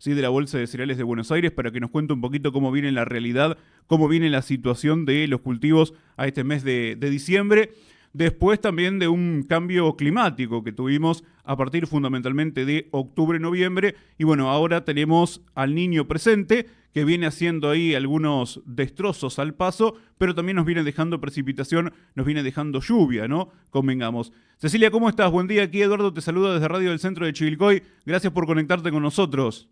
¿sí?, de la Bolsa de Cereales de Buenos Aires, para que nos cuente un poquito cómo viene la realidad, cómo viene la situación de los cultivos a este mes de diciembre. Después también de un cambio climático que tuvimos a partir fundamentalmente de octubre-noviembre. Y bueno, ahora tenemos al Niño presente, que viene haciendo ahí algunos destrozos al paso, pero también nos viene dejando precipitación, nos viene dejando lluvia, ¿no? Convengamos. Cecilia, ¿cómo estás? Buen día, aquí Eduardo te saluda desde Radio del Centro de Chivilcoy. Gracias por conectarte con nosotros.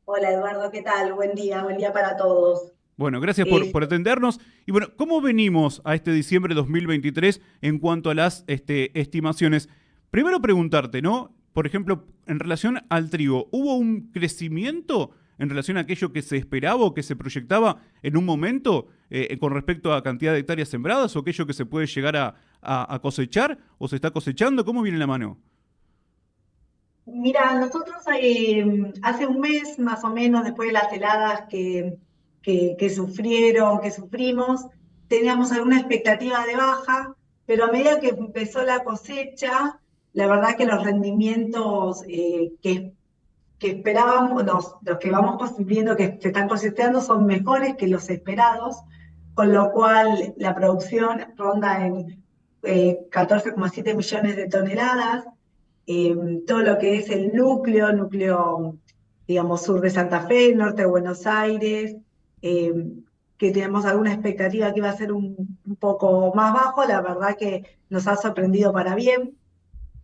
Hola Eduardo, ¿qué tal? Buen día para todos. Bueno, gracias Eh, por atendernos. Y bueno, ¿cómo venimos a este diciembre 2023 en cuanto a las estimaciones? Primero preguntarte, ¿no? Por ejemplo, en relación al trigo, ¿hubo un crecimiento en relación a aquello que se esperaba o que se proyectaba en un momento con respecto a cantidad de hectáreas sembradas o aquello que se puede llegar a cosechar o se está cosechando? ¿Cómo viene la mano? Mira, nosotros hace un mes más o menos, después de las heladas que sufrimos, teníamos alguna expectativa de baja, pero a medida que empezó la cosecha, la verdad que los rendimientos que esperábamos, los que vamos viendo que se están cosechando son mejores que los esperados, con lo cual la producción ronda en 14,7 millones de toneladas. Todo lo que es el núcleo, digamos, sur de Santa Fe, norte de Buenos Aires, eh, que tenemos alguna expectativa que iba a ser un poco más bajo, la verdad que nos ha sorprendido para bien.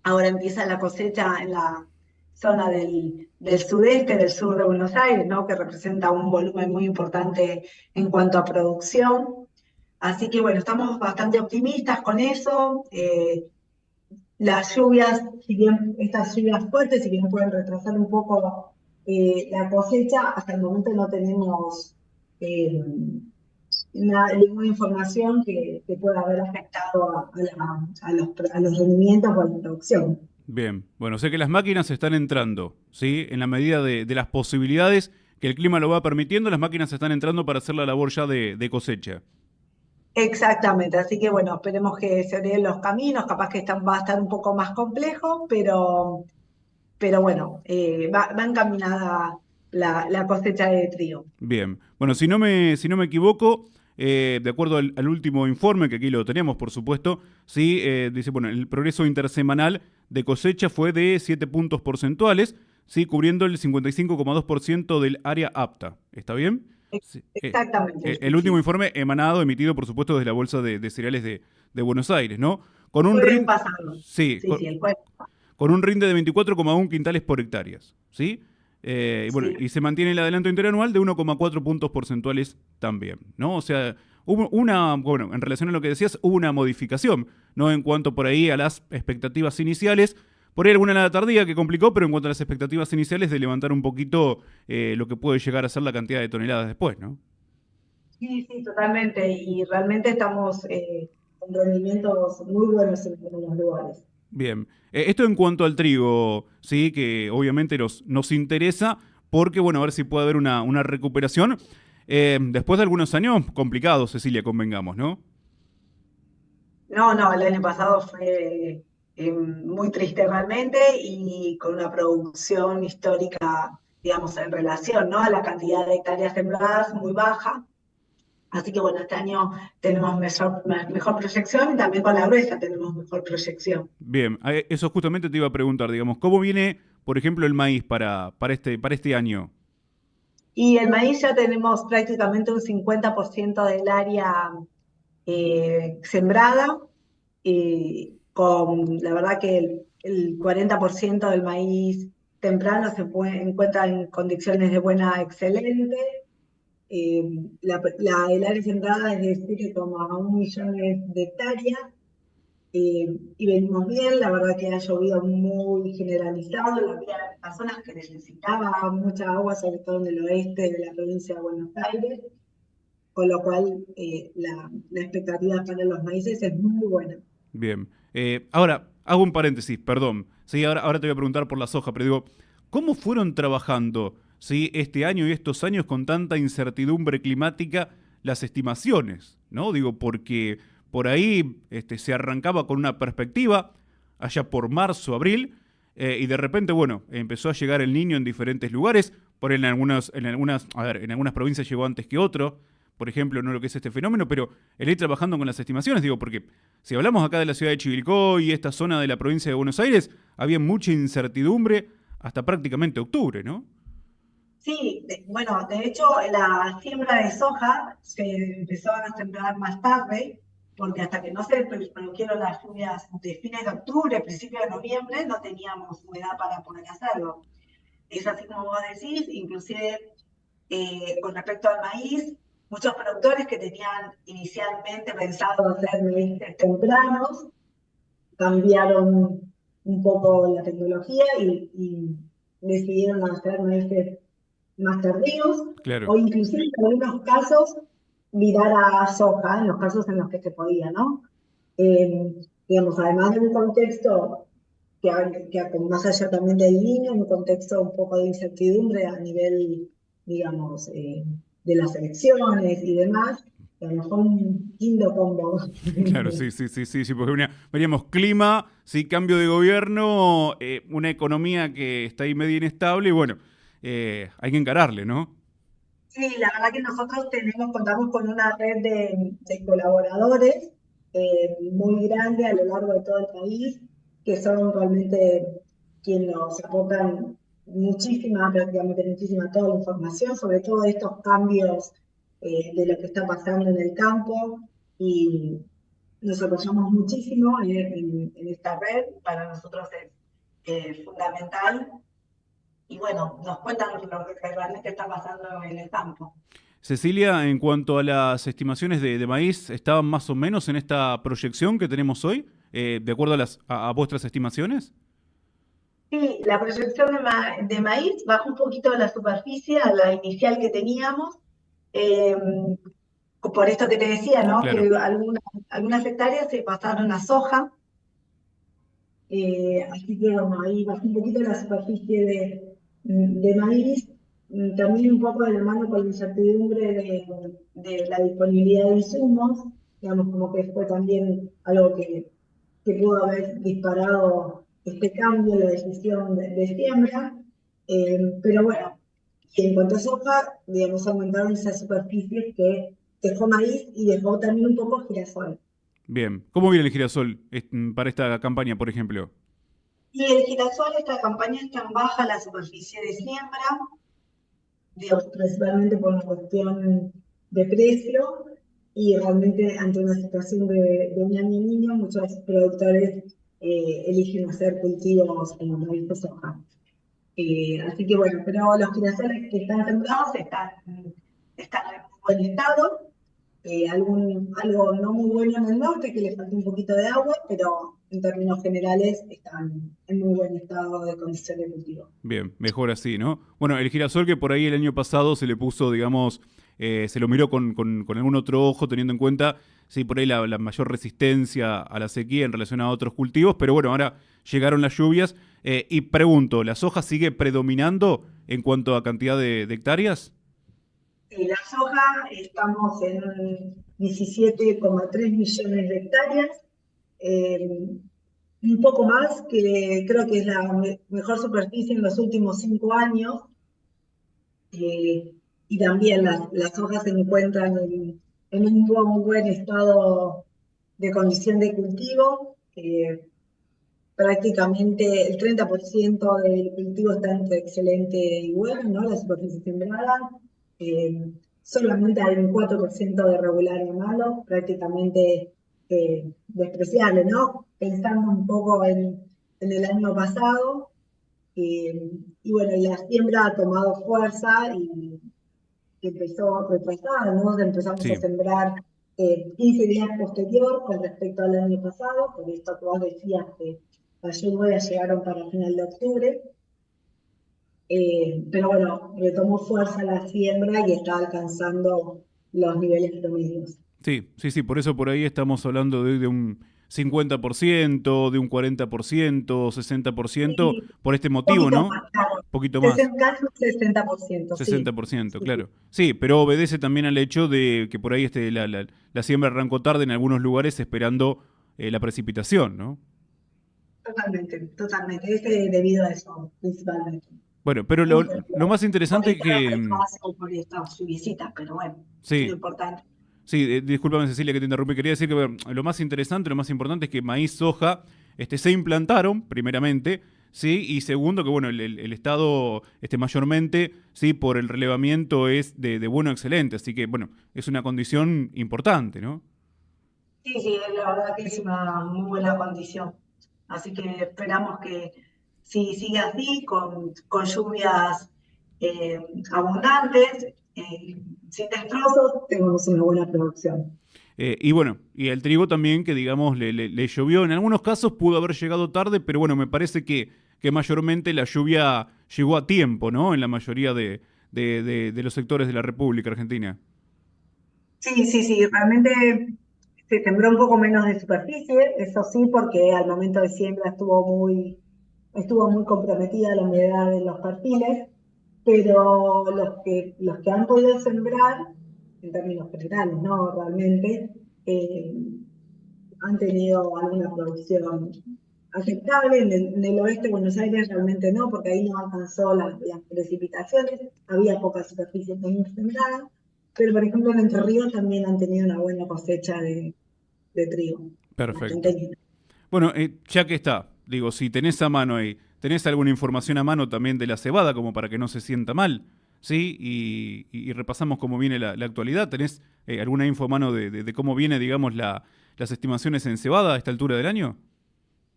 Ahora empieza la cosecha en la zona del sudeste, del sur de Buenos Aires, ¿no? Que representa un volumen muy importante en cuanto a producción. Así que bueno, estamos bastante optimistas con eso. Las lluvias, si bien estas lluvias fuertes, si bien pueden retrasar un poco la cosecha, hasta el momento no tenemos eh, ninguna información que pueda haber afectado a los rendimientos o a la producción. Bien, bueno, sé que las máquinas están entrando, ¿sí? En la medida de las posibilidades que el clima lo va permitiendo, las máquinas están entrando para hacer la labor ya de cosecha. Exactamente, así que bueno, esperemos que se den los caminos, capaz que va a estar un poco más complejo, pero bueno, va encaminada la cosecha de trigo. Bien, bueno, si no me equivoco, de acuerdo al último informe, que aquí lo tenemos, por supuesto, sí, dice, bueno, el progreso intersemanal de cosecha fue de 7 puntos porcentuales, sí, cubriendo el 55,2% del área apta. ¿Está bien? Sí, Exactamente, el sí, último sí. informe emitido, por supuesto, desde la Bolsa de Cereales de Buenos Aires, ¿no? Con un Jueves RIN, pasado. sí, Sí, sí, el jueves. con un rinde de 24,1 quintales por hectáreas, ¿sí? Y bueno, Sí, y se mantiene el adelanto interanual de 1,4 puntos porcentuales también, ¿no? O sea, bueno, en relación a lo que decías, hubo una modificación, ¿no? En cuanto por ahí a las expectativas iniciales, por ahí alguna helada tardía que complicó, pero en cuanto a las expectativas iniciales de levantar un poquito lo que puede llegar a ser la cantidad de toneladas después, ¿no? sí, sí, totalmente. Y realmente estamos con rendimientos muy buenos en algunos lugares. Bien. Esto en cuanto al trigo, sí, que obviamente nos interesa porque, bueno, a ver si puede haber una recuperación después de algunos años complicados, Cecilia, convengamos, ¿no? No, no, el año pasado fue muy triste realmente y con una producción histórica, digamos, en relación, ¿no? A la cantidad de hectáreas sembradas muy baja. Así que bueno, este año tenemos mejor proyección y también con la gruesa tenemos mejor proyección. Bien, eso justamente te iba a preguntar, digamos, ¿cómo viene, por ejemplo, el maíz para este año? Y el maíz ya tenemos prácticamente un 50% del área sembrada, con la verdad que el 40% del maíz temprano encuentra en condiciones de buena a excelente. El área sembrada es de 7,1 millones de hectáreas, y venimos bien, la verdad que ha llovido muy generalizado, las zonas que necesitaban mucha agua, sobre todo en el oeste de la provincia de Buenos Aires, con lo cual la expectativa para los maíces es muy buena. Bien. Ahora, hago un paréntesis, perdón. Sí, ahora te voy a preguntar por la soja, pero digo, ¿cómo fueron trabajando, sí, este año y estos años con tanta incertidumbre climática las estimaciones? ¿No? Digo, porque por ahí se arrancaba con una perspectiva, allá por marzo, abril, y de repente, bueno, empezó a llegar el Niño en diferentes lugares, por en algunas provincias llegó antes que otro, por ejemplo, no lo que es este fenómeno, pero el ir trabajando con las estimaciones, digo, porque si hablamos acá de la ciudad de Chivilcoy y esta zona de la provincia de Buenos Aires, había mucha incertidumbre hasta prácticamente octubre, ¿no? Sí, bueno, de hecho la siembra de soja se empezó a sembrar más tarde, porque hasta que no se produjeron las lluvias de fines de octubre, principios de noviembre, no teníamos humedad para poder hacerlo. Es así como vos decís, inclusive con respecto al maíz, muchos productores que tenían inicialmente pensado hacer maíces tempranos, cambiaron un poco la tecnología y decidieron hacer maíces más tardíos, Claro. o inclusive en algunos casos virar a soja, en los casos en los que se podía, ¿no? Eh, digamos, además de un contexto más allá también del niño, un contexto un poco de incertidumbre a nivel, digamos, de las elecciones y demás, digamos, fue un lindo combo. Claro, sí, sí, sí, sí, sí, porque veníamos clima, sí, cambio de gobierno, una economía que está ahí medio inestable y bueno, hay que encararle, ¿no? Sí, la verdad que nosotros contamos con una red de colaboradores muy grande a lo largo de todo el país, que son realmente quienes nos aportan muchísima, prácticamente muchísima toda la información sobre todo estos cambios de lo que está pasando en el campo y nos apoyamos muchísimo en esta red, para nosotros es fundamental y bueno, nos cuentan lo que realmente está pasando en el campo. Cecilia, en cuanto a las estimaciones de maíz, ¿estaban más o menos en esta proyección que tenemos hoy, de acuerdo a vuestras estimaciones? Sí, la proyección de maíz bajó un poquito la superficie a la inicial que teníamos, eh, por esto que te decía, ¿no? Que Claro, algunas hectáreas se pasaron a soja, así que bueno, ahí bajó un poquito la superficie de maíz, también un poco de la mano con la incertidumbre de la disponibilidad de insumos, digamos, como que fue también algo que pudo haber disparado este cambio, la decisión de siembra, pero bueno, y en cuanto a soja, digamos, aumentaron esas superficies que dejó maíz y dejó también un poco girasol. bien. ¿Cómo viene el girasol para esta campaña, por ejemplo? Y el girasol, esta campaña está en baja la superficie de siembra, digamos, principalmente por una cuestión de precio, y realmente ante una situación de un año niño, muchos productores eligen hacer cultivos en los maíz de soja. Así que bueno, pero los girasoles que están sembrados están en muy buen estado. Algo no muy bueno en el norte, que le falta un poquito de agua, pero en términos generales están en muy buen estado de condición de cultivo. Bien, mejor así, ¿no? Bueno, el girasol que por ahí el año pasado se le puso, digamos, se lo miró con algún otro ojo, teniendo en cuenta, sí, por ahí la mayor resistencia a la sequía en relación a otros cultivos, pero bueno, ahora llegaron las lluvias y pregunto, ¿la soja sigue predominando en cuanto a cantidad de hectáreas? La soja, estamos en 17,3 millones de hectáreas, eh, un poco más, que creo que es la mejor superficie en los últimos 5 años. Y también las hojas se encuentran en un muy buen estado de condición de cultivo. Prácticamente el 30% del cultivo está entre excelente y bueno, ¿no? La superficie sembrada. Eh, Solamente hay un 4% de regular y malo, prácticamente despreciable, ¿no? Pensando un poco en el año pasado, y bueno, y la siembra ha tomado fuerza y empezó retrasada, ¿no? Empezamos a Sí, sembrar 15 días posterior con respecto al año pasado, por esto que vos decías que las lluvias llegaron para final de octubre, pero bueno, retomó fuerza la siembra y está alcanzando los niveles promedios. sí, sí, sí, por eso por ahí estamos hablando de un 50%, de un 40%, 60%, Sí, por este un motivo, poquito ¿no? más, claro. Poquito más. Casi un 60%, sí. 60%, Sí, claro. Sí, pero obedece también al hecho de que por ahí la siembra arrancó tarde en algunos lugares esperando la precipitación, ¿no? Totalmente, totalmente. Es debido a eso, principalmente. Bueno, pero Y lo más por interesante ahí es para que... retraso, por estas lluviecitas, pero bueno, es lo Sí, importante. sí, discúlpame Cecilia que te interrumpí. Quería decir que bueno, lo más interesante, lo más importante es que maíz, soja, se implantaron, primeramente, sí, y segundo que bueno, el estado, mayormente, sí, por el relevamiento es de bueno a excelente, así que bueno, es una condición importante, ¿no? Sí, sí, la verdad que es una muy buena condición. Así que esperamos que si sigue así, con lluvias eh, abundantes, sin destrozos, tengamos una buena producción. Y bueno, y el trigo también, que digamos, le llovió. En algunos casos pudo haber llegado tarde, pero bueno, me parece que mayormente la lluvia llegó a tiempo, ¿no? En la mayoría de los sectores de la República Argentina. Sí, sí, sí, realmente se sembró un poco menos de superficie, eso sí, porque al momento de siembra estuvo muy comprometida la humedad en los perfiles, pero los que han podido sembrar, en términos generales, ¿no? Realmente, eh, han tenido alguna producción aceptable. En el oeste de Buenos Aires realmente no, porque ahí no alcanzó las precipitaciones, había poca superficie también sembrada, pero por ejemplo en Entre Ríos también han tenido una buena cosecha de trigo, bastante Perfecto. linda. Bueno, ya que está, digo, si tenés a mano ahí, tenés alguna información a mano también de la cebada, como para que no se sienta mal, ¿sí? Y repasamos cómo viene la actualidad. ¿Tenés alguna info a mano de cómo viene, digamos, las estimaciones en cebada a esta altura del año?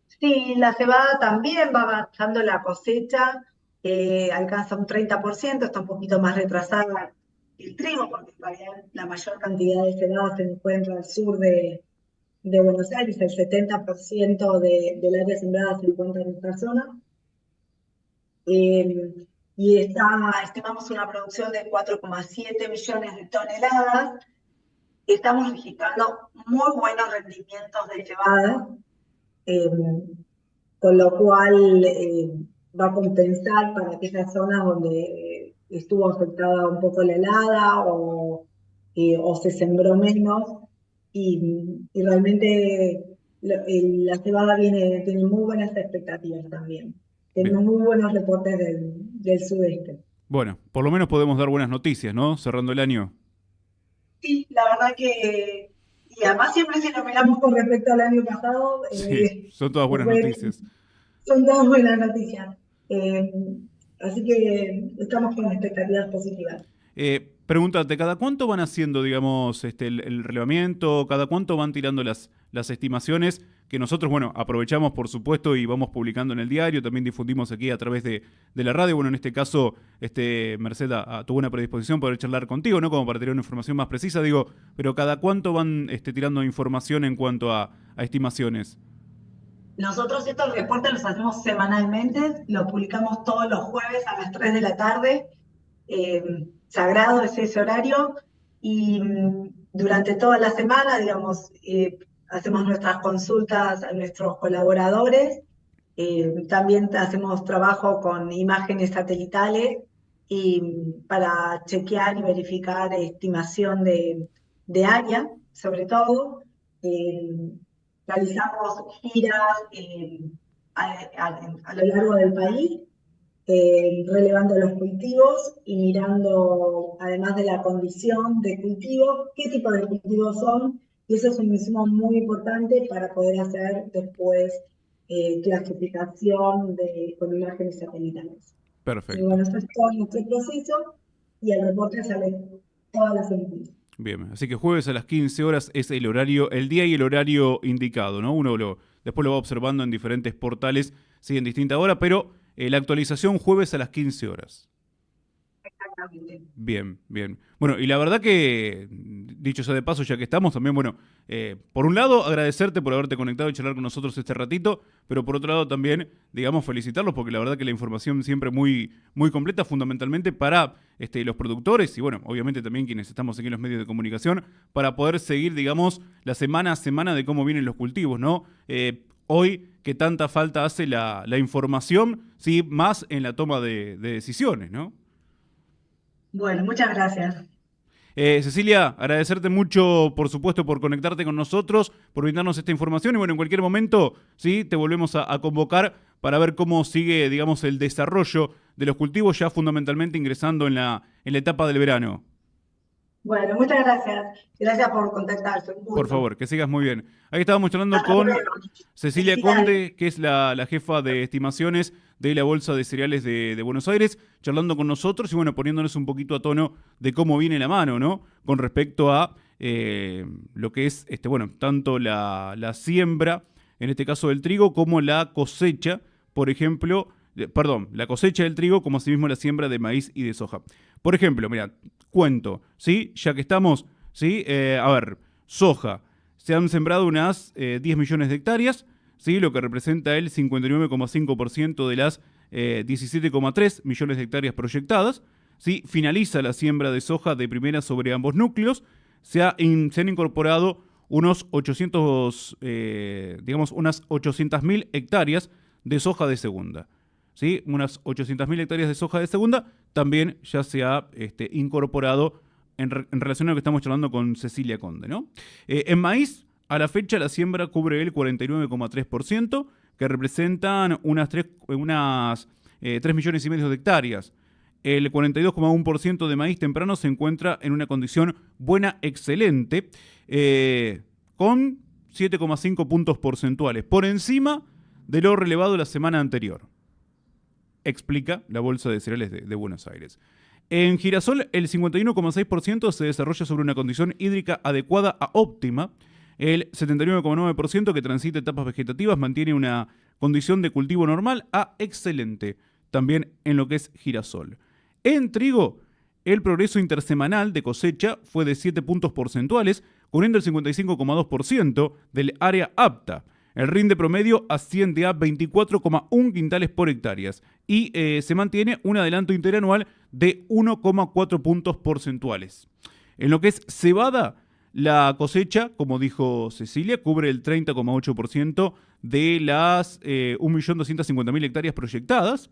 Sí, la cebada también va avanzando la cosecha, alcanza un 30%, está un poquito más retrasada el trigo, porque en realidad la mayor cantidad de cebada se encuentra al sur de Buenos Aires, el 70% del área sembrada se encuentra en esta zona. eh, y estimamos una producción de 4,7 millones de toneladas. Estamos registrando muy buenos rendimientos de cebada, eh, con lo cual va a compensar para aquellas zonas donde estuvo afectada un poco la helada o se sembró menos. Y realmente la cebada tiene muy buenas expectativas también. Bien. Tenemos muy buenos reportes del sudeste. Bueno, por lo menos podemos dar buenas noticias, ¿no? Cerrando el año. Sí, la verdad que, y además siempre si lo miramos con respecto al año pasado, Sí, son todas buenas fue noticias. son todas buenas noticias. Eh, Así que estamos con expectativas positivas. Pregúntate, ¿cada cuánto van haciendo, digamos, el relevamiento? ¿Cada cuánto van tirando las estimaciones? Que nosotros, bueno, aprovechamos, por supuesto, y vamos publicando en el diario, también difundimos aquí a través de la radio. Bueno, en este caso, Merced tuvo una predisposición para charlar contigo, ¿no? Como para tener una información más precisa, digo, pero ¿cada cuánto van tirando información en cuanto a estimaciones? Nosotros estos reportes los hacemos semanalmente, los publicamos todos los jueves a las 3 de la tarde. eh, Sagrado es ese horario. Y durante toda la semana, digamos, hacemos nuestras consultas a nuestros colaboradores. También hacemos trabajo con imágenes satelitales para chequear y verificar estimación de área, sobre todo. Eh, Realizamos giras a lo largo del país, relevando los cultivos y mirando, además de la condición de cultivo, qué tipo de cultivos son. Y eso es un insumo muy importante para poder hacer después clasificación con imágenes satelitales. Y Perfecto. bueno, eso es todo nuestro proceso y el reporte sale todas las semanas. Bien, así que jueves a las 15 horas es el horario, el día y el horario indicado, ¿no? Después lo va observando en diferentes portales, sí, en distinta hora, pero la actualización jueves a las 15 horas. Exactamente. Bien, bien. Bueno, y la verdad que, dicho sea de paso, ya que estamos, también, bueno, por un lado, agradecerte por haberte conectado y charlar con nosotros este ratito, pero por otro lado también, digamos, felicitarlos, porque la verdad que la información siempre muy, muy completa, fundamentalmente para los productores y, bueno, obviamente también quienes estamos aquí en los medios de comunicación, para poder seguir, digamos, la semana a semana de cómo vienen los cultivos, ¿no? Hoy que tanta falta hace la información, sí, más en la toma de decisiones, ¿no? Bueno, muchas gracias. Cecilia, agradecerte mucho, por supuesto, por conectarte con nosotros, por brindarnos esta información y bueno, en cualquier momento, sí, te volvemos a convocar para ver cómo sigue, digamos, el desarrollo de los cultivos ya fundamentalmente ingresando en la etapa del verano. Bueno, muchas gracias. Gracias por contactarse. Un Por gusto. favor, que sigas muy bien. Ahí estábamos charlando Hasta con luego. Cecilia Felicidades. Conde, que es la jefa de estimaciones de la Bolsa de Cereales de Buenos Aires, charlando con nosotros y bueno, poniéndonos un poquito a tono de cómo viene la mano, ¿no? Con respecto a lo que es, bueno, tanto la siembra, en este caso del trigo, como la cosecha, por ejemplo, perdón, la cosecha del trigo, como asimismo la siembra de maíz y de soja. Por ejemplo, mira, cuento, ¿sí? Ya que estamos, ¿sí? A ver, soja. Se han sembrado unas 10 millones de hectáreas, ¿sí? Lo que representa el 59,5% de las 17,3 millones de hectáreas proyectadas. ¿Sí? Finaliza la siembra de soja de primera sobre ambos núcleos. Se han incorporado unos 800, digamos, unas 800.000 hectáreas de soja de segunda. ¿Sí? Unas 800.000 hectáreas de soja de segunda también ya se ha incorporado en relación a lo que estamos charlando con Cecilia Conde, ¿no? En maíz, a la fecha, la siembra cubre el 49,3%, que representan unas 3 millones y medio de hectáreas. El 42,1% de maíz temprano se encuentra en una condición buena, excelente, con 7,5 puntos porcentuales, por encima de lo relevado la semana anterior, explica la Bolsa de Cereales de Buenos Aires. En girasol, el 51,6% se desarrolla sobre una condición hídrica adecuada a óptima. El 79,9% que transita etapas vegetativas mantiene una condición de cultivo normal a excelente, también en lo que es girasol. En trigo, el progreso intersemanal de cosecha fue de 7 puntos porcentuales, cubriendo el 55,2% del área apta. El rinde promedio asciende a 24,1 quintales por hectáreas y se mantiene un adelanto interanual de 1,4 puntos porcentuales. En lo que es cebada, la cosecha, como dijo Cecilia, cubre el 30,8% de las 1.250.000 hectáreas proyectadas,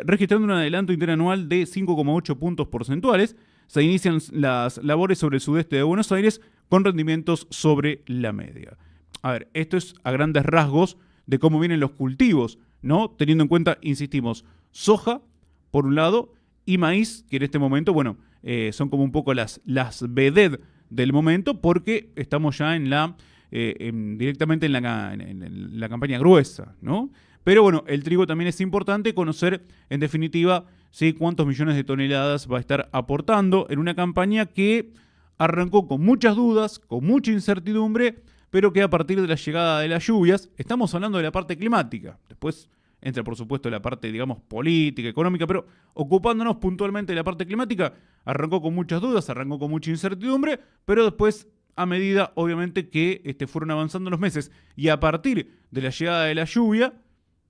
registrando un adelanto interanual de 5,8 puntos porcentuales. Se inician las labores sobre el sudeste de Buenos Aires con rendimientos sobre la media. A ver, esto es a grandes rasgos de cómo vienen los cultivos, ¿no? Teniendo en cuenta, insistimos, soja, por un lado, y maíz, que en este momento, bueno, son como un poco las vedette del momento, porque estamos ya directamente en la campaña gruesa, ¿no? Pero bueno, el trigo también es importante conocer, en definitiva, ¿sí? Cuántos millones de toneladas va a estar aportando en una campaña que arrancó con muchas dudas, con mucha incertidumbre, pero que a partir de la llegada de las lluvias, estamos hablando de la parte climática, después entra por supuesto la parte, digamos, política, económica, pero ocupándonos puntualmente de la parte climática, arrancó con muchas dudas, arrancó con mucha incertidumbre, pero después, a medida, obviamente, que fueron avanzando los meses y a partir de la llegada de la lluvia,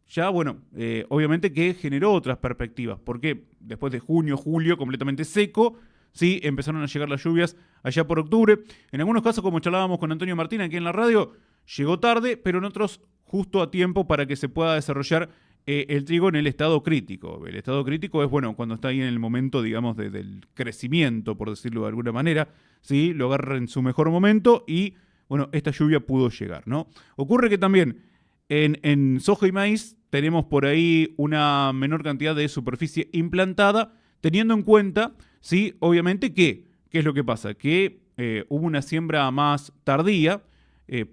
ya, bueno, obviamente que generó otras perspectivas, porque después de junio, julio, completamente seco, sí, empezaron a llegar las lluvias allá por octubre. En algunos casos, como charlábamos con Antonio Martín aquí en la radio, llegó tarde, pero en otros justo a tiempo para que se pueda desarrollar el trigo en el estado crítico. El estado crítico es, bueno, cuando está ahí en el momento, digamos, del crecimiento, por decirlo de alguna manera, ¿sí? Lo agarra en su mejor momento y, bueno, esta lluvia pudo llegar, ¿no? Ocurre que también en soja y maíz tenemos por ahí una menor cantidad de superficie implantada, teniendo en cuenta, sí, obviamente ¿qué es lo que pasa? Que hubo una siembra más tardía,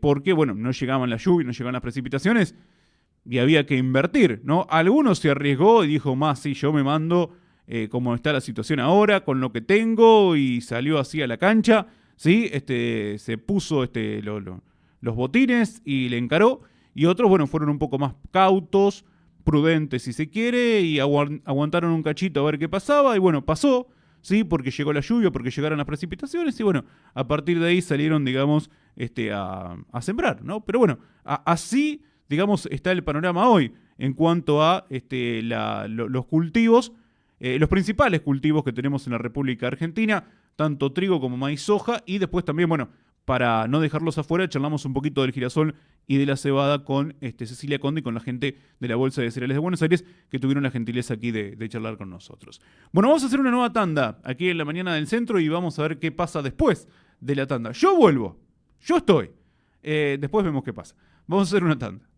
porque, bueno, no llegaban las lluvias, no llegaban las precipitaciones y había que invertir, ¿no? Algunos se arriesgó y dijo, más, sí, yo me mando como está la situación ahora, con lo que tengo, y salió así a la cancha, ¿sí? Se puso los botines y le encaró, y otros, bueno, fueron un poco más cautos, prudentes si se quiere, y aguantaron un cachito a ver qué pasaba, y bueno, pasó, ¿sí? Porque llegó la lluvia, porque llegaron las precipitaciones, y bueno, a partir de ahí salieron, digamos, a sembrar, ¿no? Pero bueno, así, digamos, está el panorama hoy en cuanto a los cultivos, los principales cultivos que tenemos en la República Argentina, tanto trigo como maíz, soja, y después también, bueno, para no dejarlos afuera, charlamos un poquito del girasol y de la cebada con Cecilia Conde y con la gente de la Bolsa de Cereales de Buenos Aires, que tuvieron la gentileza aquí de charlar con nosotros. Bueno, vamos a hacer una nueva tanda aquí en la mañana del centro y vamos a ver qué pasa después de la tanda. Yo vuelvo, yo estoy. Después vemos qué pasa. Vamos a hacer una tanda.